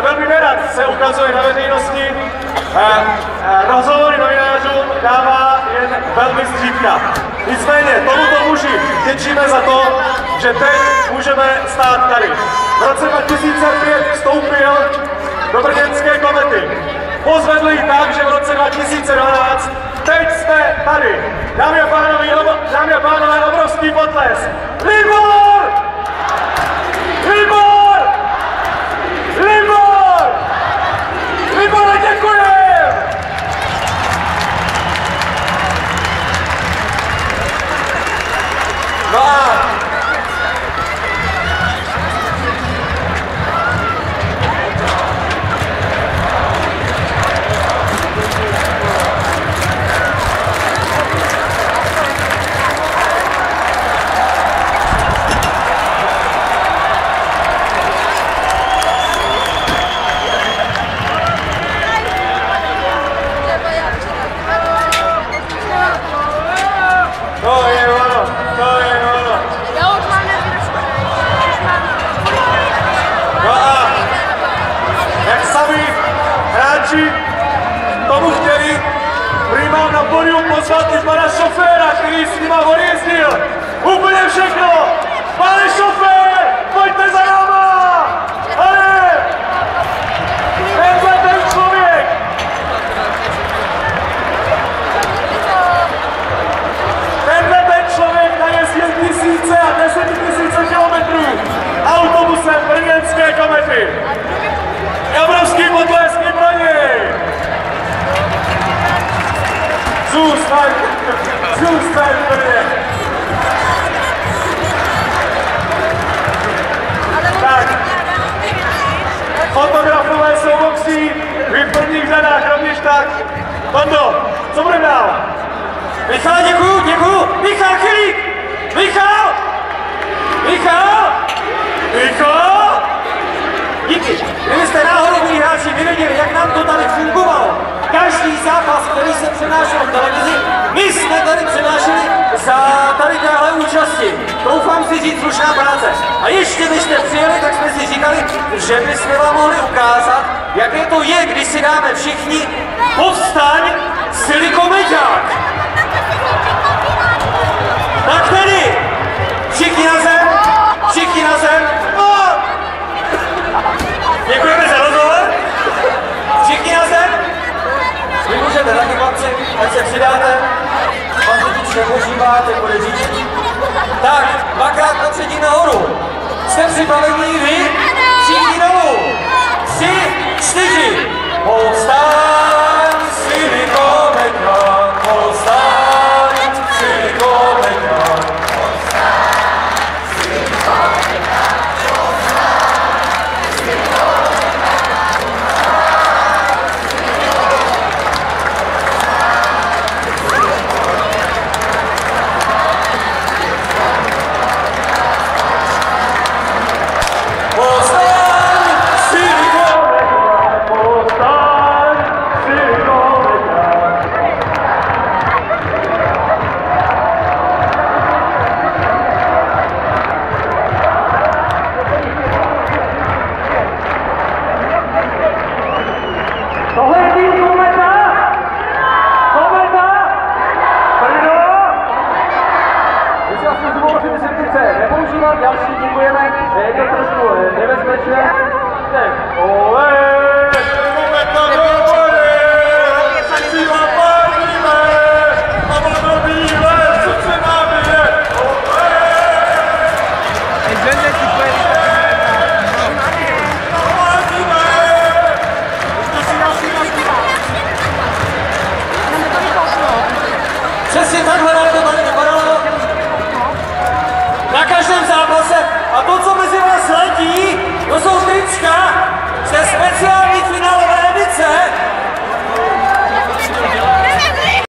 velmi nerad se ukazuje na veřejnosti. Rozhovory novinářům dává jen velmi zřídka. Nicméně tomuto muži děčíme za to, že teď můžeme stát tady. V roce 2005 vstoupil do brněnské Komety. Pozvedli ji tak, že v roce 2012 teď jsme tady. Dámy a pánové, obrovský potlesk. Libor! Libor! Libor! Libore, děkujem! No a tomu chtěli, prý mám na pódium pozvat i pana šoféra, který s nima odjezdil. Úplně všechno! Pane šofér, pojďte za náma! Ale! Tenhle ten člověk! Tenhle ten člověk najezdil tisíce a desetitisíce kilometrů autobusem brněnské Komety. Obrovský potlesky pro něj! Zůstaň Brně! Tak, fotografové jsou boxí, vy v prvních řadách rovněž tak. Tondo, co budeme dál? Michal, děkuju! Michal Chylík! Michal! Díky! Kdybyste náhodou milí hráči nevěděli, jak nám to tady fungovalo, každý zápas, který se přenášel v televizi, my jsme tady přenášeli za tady téhle účasti. Doufám si říct slušná práce. A ještě byste přijeli, tak jsme si říkali, že bychom vám mohli ukázat, jaké to je, když si dáme všichni povstaň silikomeťák. Tak tedy, všichni na zem, no! Děkujeme za rozhovor. Všichni na zem. Vy můžete taky chlapci, ať se přidáte. Pan řidič nepožívá, teď bude říct. Tak, dvakrát potředí nahoru. Jste připravení vy? Všichni dolů. 3, 4. Povstaň, silikomeťák, povstaň, silikomeťák. Nepoužívat, další děkujeme, je to trošku nebezpečné.